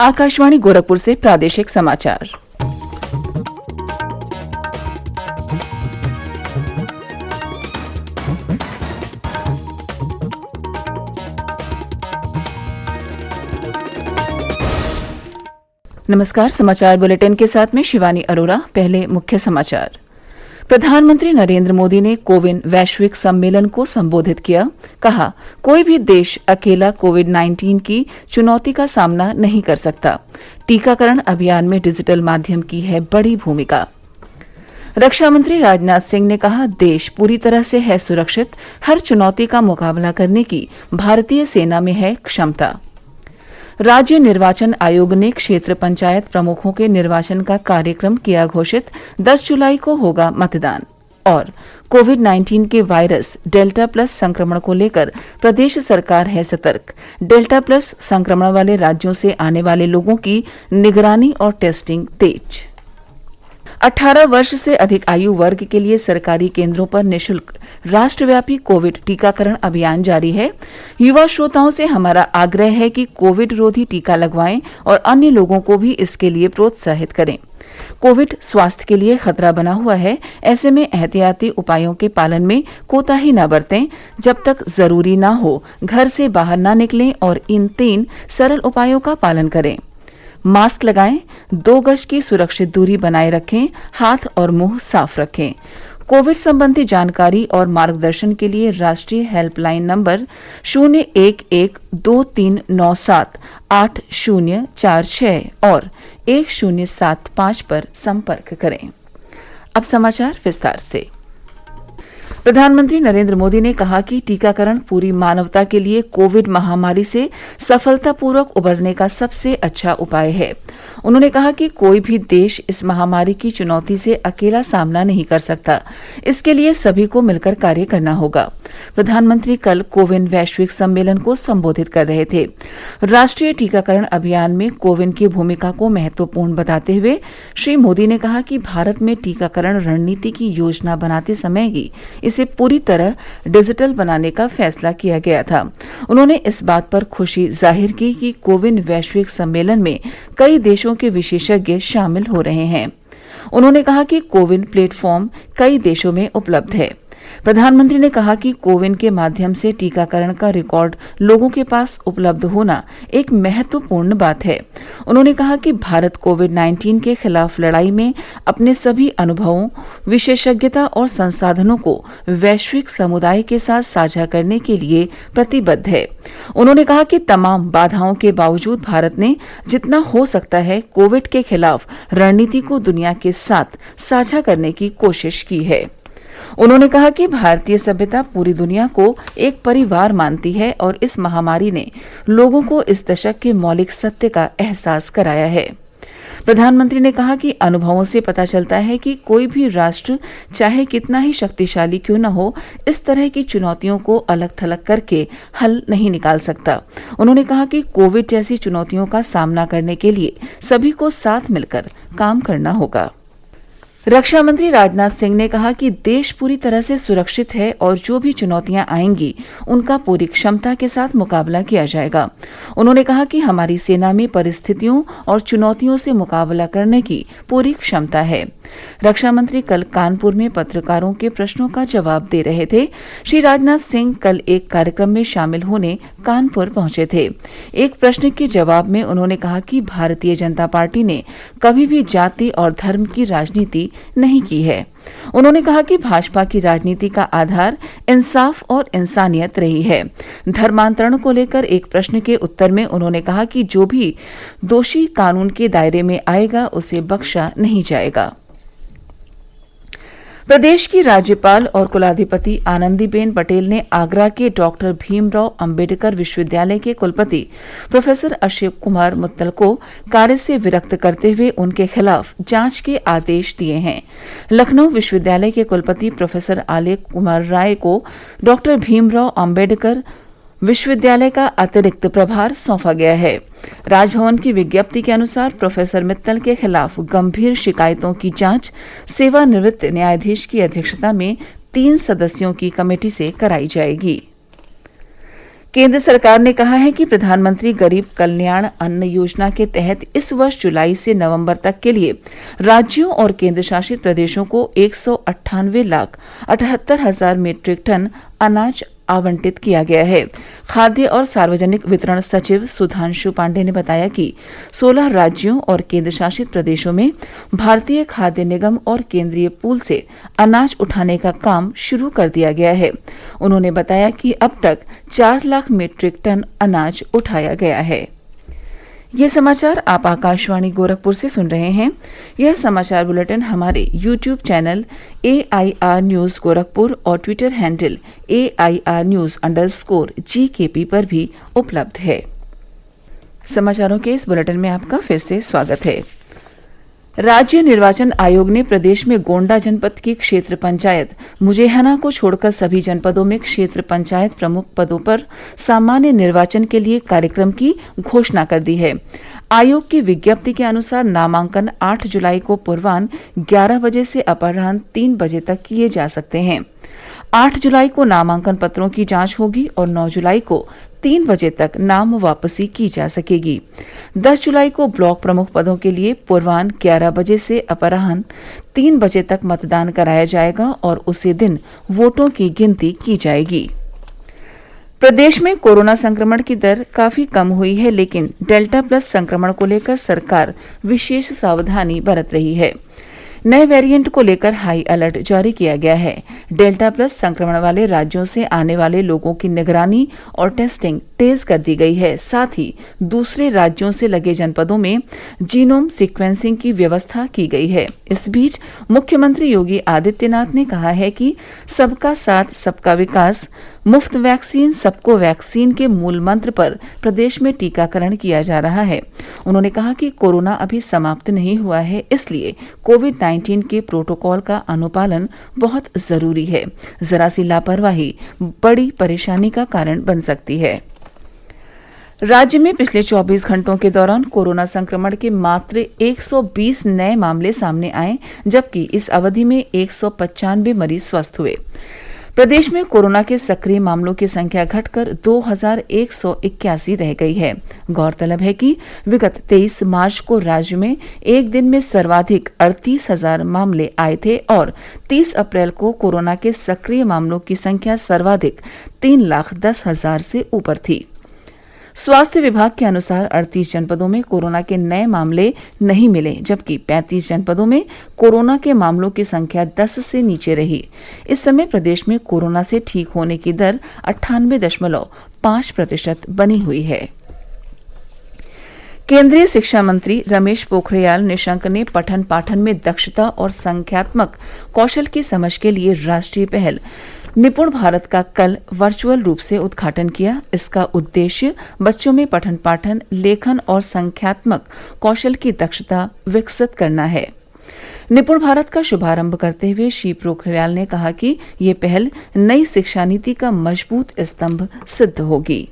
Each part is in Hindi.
आकाशवाणी गोरखपुर से प्रादेशिक समाचार। नमस्कार, समाचार बुलेटिन के साथ में शिवानी अरोरा। पहले मुख्य समाचार। प्रधानमंत्री नरेंद्र मोदी ने कोविन वैश्विक सम्मेलन को संबोधित किया। कहा, कोई भी देश अकेला कोविड-19 की चुनौती का सामना नहीं कर सकता। टीकाकरण अभियान में डिजिटल माध्यम की है बड़ी भूमिका। रक्षा मंत्री राजनाथ सिंह ने कहा, देश पूरी तरह से है सुरक्षित। हर चुनौती का मुकाबला करने की भारतीय सेना में है क्षमता। राज्य निर्वाचन आयोग ने क्षेत्र पंचायत प्रमुखों के निर्वाचन का कार्यक्रम किया घोषित। 10 जुलाई को होगा मतदान। और कोविड-19 के वायरस डेल्टा प्लस संक्रमण को लेकर प्रदेश सरकार है सतर्क। डेल्टा प्लस संक्रमण वाले राज्यों से आने वाले लोगों की निगरानी और टेस्टिंग तेज। 18 वर्ष से अधिक आयु वर्ग के लिए सरकारी केंद्रों पर निःशुल्क राष्ट्रव्यापी कोविड टीकाकरण अभियान जारी है। युवा श्रोताओं से हमारा आग्रह है कि कोविड रोधी टीका लगवाएं और अन्य लोगों को भी इसके लिए प्रोत्साहित करें। कोविड स्वास्थ्य के लिए खतरा बना हुआ है। ऐसे में एहतियाती उपायों के पालन में कोताही न बरतें। जब तक जरूरी न हो घर से बाहर न निकलें और इन 3 सरल उपायों का पालन करें। मास्क लगाएं, 2 गज की सुरक्षित दूरी बनाए रखें, हाथ और मुंह साफ रखें। कोविड संबंधी जानकारी और मार्गदर्शन के लिए राष्ट्रीय हेल्पलाइन नंबर 011-2397-8046 और 1075 पर संपर्क करें। अब समाचार विस्तार से। प्रधानमंत्री नरेंद्र मोदी ने कहा कि टीकाकरण पूरी मानवता के लिए कोविड महामारी से सफलतापूर्वक उबरने का सबसे अच्छा उपाय है। उन्होंने कहा कि कोई भी देश इस महामारी की चुनौती से अकेला सामना नहीं कर सकता। इसके लिए सभी को मिलकर कार्य करना होगा। प्रधानमंत्री कल कोविन वैश्विक सम्मेलन को संबोधित कर रहे थे। राष्ट्रीय टीकाकरण अभियान में कोविन की भूमिका को महत्वपूर्ण बताते हुए श्री मोदी ने कहा कि भारत में टीकाकरण रणनीति की योजना बनाते समय ही इसे पूरी तरह डिजिटल बनाने का फैसला किया गया था। उन्होंने इस बात पर खुशी जाहिर की कि कोविन वैश्विक सम्मेलन में कई देशों के विशेषज्ञ शामिल हो रहे हैं। उन्होंने कहा कि कोविन प्लेटफॉर्म कई देशों में उपलब्ध है। प्रधानमंत्री ने कहा कि कोविन के माध्यम से टीकाकरण का रिकॉर्ड लोगों के पास उपलब्ध होना एक महत्वपूर्ण बात है। उन्होंने कहा कि भारत कोविड-19 के खिलाफ लड़ाई में अपने सभी अनुभवों, विशेषज्ञता और संसाधनों को वैश्विक समुदाय के साथ साझा करने के लिए प्रतिबद्ध है। उन्होंने कहा कि तमाम बाधाओं के बावजूद भारत ने जितना हो सकता है कोविड के खिलाफ रणनीति को दुनिया के साथ साझा करने की कोशिश की है। उन्होंने कहा कि भारतीय सभ्यता पूरी दुनिया को एक परिवार मानती है और इस महामारी ने लोगों को इस दशक के मौलिक सत्य का एहसास कराया है। प्रधानमंत्री ने कहा कि अनुभवों से पता चलता है कि कोई भी राष्ट्र चाहे कितना ही शक्तिशाली क्यों न हो, इस तरह की चुनौतियों को अलग थलग करके हल नहीं निकाल सकता। उन्होंने कहा कि कोविड जैसी चुनौतियों का सामना करने के लिए सभी को साथ मिलकर काम करना होगा। रक्षा मंत्री राजनाथ सिंह ने कहा कि देश पूरी तरह से सुरक्षित है और जो भी चुनौतियां आएंगी उनका पूरी क्षमता के साथ मुकाबला किया जाएगा। उन्होंने कहा कि हमारी सेना में परिस्थितियों और चुनौतियों से मुकाबला करने की पूरी क्षमता है। रक्षा मंत्री कल कानपुर में पत्रकारों के प्रश्नों का जवाब दे रहे थे। श्री राजनाथ सिंह कल एक कार्यक्रम में शामिल होने कानपुर पहुंचे थे। एक प्रश्न के जवाब में उन्होंने कहा कि भारतीय जनता पार्टी ने कभी भी जाति और धर्म की राजनीति नहीं की है। उन्होंने कहा कि भाजपा की राजनीति का आधार इंसाफ और इंसानियत रही है। धर्मांतरण को लेकर एक प्रश्न के उत्तर में उन्होंने कहा कि जो भी दोषी कानून के दायरे में आएगा उसे बख्शा नहीं जाएगा। प्रदेश की राज्यपाल और कुलाधिपति आनंदीबेन पटेल ने आगरा के डॉक्टर भीमराव अंबेडकर विश्वविद्यालय के कुलपति प्रोफेसर अशोक कुमार मित्तल को कार्य से विरक्त करते हुए उनके खिलाफ जांच के आदेश दिए हैं। लखनऊ विश्वविद्यालय के कुलपति प्रोफेसर आलोक कुमार राय को डॉक्टर भीमराव अंबेडकर विश्वविद्यालय का अतिरिक्त प्रभार सौंपा गया है। राजभवन की विज्ञप्ति के अनुसार प्रोफेसर मित्तल के खिलाफ गंभीर शिकायतों की जांच सेवानिवृत्त न्यायाधीश की अध्यक्षता में 3 सदस्यों की कमेटी से कराई जाएगी। केंद्र सरकार ने कहा है कि प्रधानमंत्री गरीब कल्याण अन्न योजना के तहत इस वर्ष जुलाई से नवंबर तक के लिए राज्यों और केंद्र शासित प्रदेशों को 198,78,000 मीट्रिक टन अनाज आवंटित किया गया है। खाद्य और सार्वजनिक वितरण सचिव सुधांशु पांडे ने बताया कि 16 राज्यों और केंद्र शासित प्रदेशों में भारतीय खाद्य निगम और केंद्रीय पूल से अनाज उठाने का काम शुरू कर दिया गया है। उन्होंने बताया कि अब तक 4 लाख मीट्रिक टन अनाज उठाया गया है। ये समाचार आप आकाशवाणी गोरखपुर से सुन रहे हैं। यह समाचार बुलेटिन हमारे YouTube channel AIR news Gorakhpur और ट्विटर हैंडल AIR News_GKP पर भी उपलब्ध है। समाचारों के इस बुलेटिन में आपका फिर से स्वागत है। राज्य निर्वाचन आयोग ने प्रदेश में गोंडा जनपद की क्षेत्र पंचायत मुजेहना को छोड़कर सभी जनपदों में क्षेत्र पंचायत प्रमुख पदों पर सामान्य निर्वाचन के लिए कार्यक्रम की घोषणा कर दी है। आयोग की विज्ञप्ति के अनुसार नामांकन 8 जुलाई को पूर्वाह्न 11 बजे से अपराह्न 3 बजे तक किए जा सकते हैं। 8 जुलाई को नामांकन पत्रों की जांच होगी और 9 जुलाई को 3 बजे तक नाम वापसी की जा सकेगी। 10 जुलाई को ब्लॉक प्रमुख पदों के लिए पूर्वाह्न 11 बजे से अपराह्न 3 बजे तक मतदान कराया जाएगा और उसी दिन वोटों की गिनती की जाएगी। प्रदेश में कोरोना संक्रमण की दर काफी कम हुई है, लेकिन डेल्टा प्लस संक्रमण को लेकर सरकार विशेष सावधानी बरत रही है। नए वेरिएंट को लेकर हाई अलर्ट जारी किया गया है। डेल्टा प्लस संक्रमण वाले राज्यों से आने वाले लोगों की निगरानी और टेस्टिंग तेज कर दी गई है। साथ ही दूसरे राज्यों से लगे जनपदों में जीनोम सीक्वेंसिंग की व्यवस्था की गई है। इस बीच मुख्यमंत्री योगी आदित्यनाथ ने कहा है कि सबका साथ सबका विकास, मुफ्त वैक्सीन सबको वैक्सीन के मूल मंत्र पर प्रदेश में टीकाकरण किया जा रहा है। उन्होंने कहा कि कोरोना अभी समाप्त नहीं हुआ है, इसलिए कोविड-19 के प्रोटोकॉल का अनुपालन बहुत जरूरी है। जरा सी लापरवाही बड़ी परेशानी का कारण बन सकती है। राज्य में पिछले 24 घंटों के दौरान कोरोना संक्रमण के मात्र 120 नए मामले सामने आए, जबकि इस अवधि में 195 मरीज स्वस्थ हुए। प्रदेश में कोरोना के सक्रिय मामलों की संख्या घटकर 2181 रह गई है। गौरतलब है कि विगत 23 मार्च को राज्य में एक दिन में सर्वाधिक 38,000 मामले आए थे और 30 अप्रैल को कोरोना के सक्रिय मामलों की संख्या सर्वाधिक 3,10,000 से ऊपर थी। स्वास्थ्य विभाग के अनुसार 38 जनपदों में कोरोना के नए मामले नहीं मिले, जबकि 35 जनपदों में कोरोना के मामलों की संख्या 10 से नीचे रही। इस समय प्रदेश में कोरोना से ठीक होने की दर 98.5% बनी हुई है। केंद्रीय शिक्षा मंत्री रमेश पोखरियाल निशंक ने पठन पाठन में दक्षता और संख्यात्मक कौशल की समझ के लिए राष्ट्रीय पहल निपुण भारत का कल वर्चुअल रूप से उद्घाटन किया। इसका उद्देश्य बच्चों में पठन पाठन, लेखन और संख्यात्मक कौशल की दक्षता विकसित करना है। निपुण भारत का शुभारंभ करते हुए श्री पोखरियाल ने कहा कि ये पहल नई शिक्षा नीति का मजबूत स्तंभ सिद्ध होगी।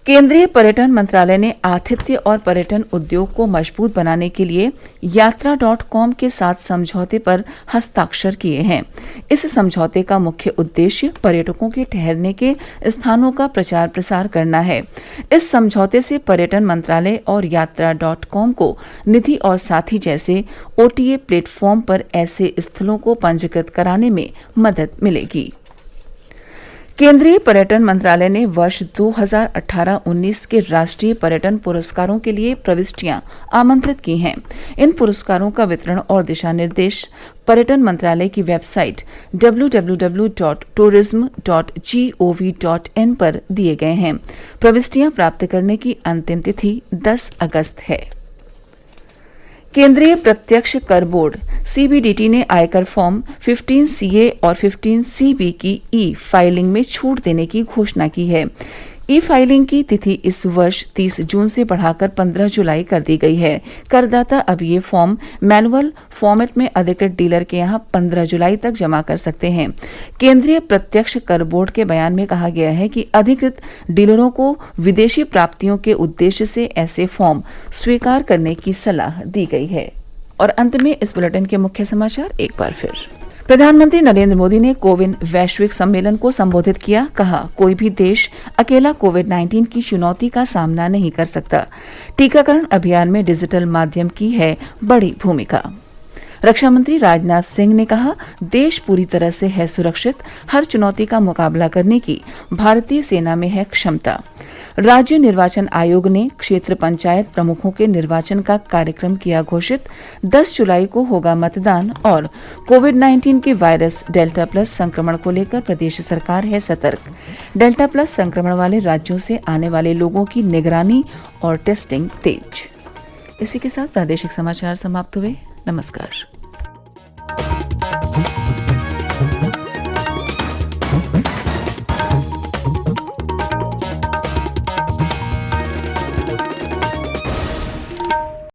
केंद्रीय पर्यटन मंत्रालय ने आतिथ्य और पर्यटन उद्योग को मजबूत बनाने के लिए यात्रा.com के साथ समझौते पर हस्ताक्षर किए हैं। इस समझौते का मुख्य उद्देश्य पर्यटकों के ठहरने के स्थानों का प्रचार प्रसार करना है। इस समझौते से पर्यटन मंत्रालय और यात्रा.com को निधि और साथी जैसे OTA प्लेटफॉर्म पर ऐसे स्थलों को पंजीकृत कराने में मदद मिलेगी। केंद्रीय पर्यटन मंत्रालय ने वर्ष 2018-19 के राष्ट्रीय पर्यटन पुरस्कारों के लिए प्रविष्टियां आमंत्रित की हैं। इन पुरस्कारों का वितरण और दिशा निर्देश पर्यटन मंत्रालय की वेबसाइट www.tourism.gov.in पर दिए गए हैं। प्रविष्टियां प्राप्त करने की अंतिम तिथि 10 अगस्त है। केंद्रीय प्रत्यक्ष कर बोर्ड CBDT ने आयकर फॉर्म 15CA और 15CB की ई-फाइलिंग में छूट देने की घोषणा की है। ई-फाइलिंग की तिथि इस वर्ष 30 जून से बढ़ाकर 15 जुलाई कर दी गई है। करदाता अब ये फॉर्म मैनुअल फॉर्मेट में अधिकृत डीलर के यहाँ 15 जुलाई तक जमा कर सकते हैं। केंद्रीय प्रत्यक्ष कर बोर्ड के बयान में कहा गया है कि अधिकृत डीलरों को विदेशी प्राप्तियों के उद्देश्य से ऐसे फॉर्म स्वीकार करने की सलाह दी गई है। और अंत में इस बुलेटिन के मुख्य समाचार एक बार फिर। प्रधानमंत्री नरेंद्र मोदी ने कोविन वैश्विक सम्मेलन को संबोधित किया। कहा, कोई भी देश अकेला कोविड-19 की चुनौती का सामना नहीं कर सकता। टीकाकरण अभियान में डिजिटल माध्यम की है बड़ी भूमिका। रक्षा मंत्री राजनाथ सिंह ने कहा, देश पूरी तरह से है सुरक्षित। हर चुनौती का मुकाबला करने की भारतीय सेना में है क्षमता। राज्य निर्वाचन आयोग ने क्षेत्र पंचायत प्रमुखों के निर्वाचन का कार्यक्रम किया घोषित। 10 जुलाई को होगा मतदान और कोविड-19 के वायरस डेल्टा प्लस संक्रमण को लेकर प्रदेश सरकार है सतर्क। डेल्टा प्लस संक्रमण वाले राज्यों से आने वाले लोगों की निगरानी और टेस्टिंग तेज। इसी के साथ प्रादेशिक समाचार समाप्त हुए। नमस्कार।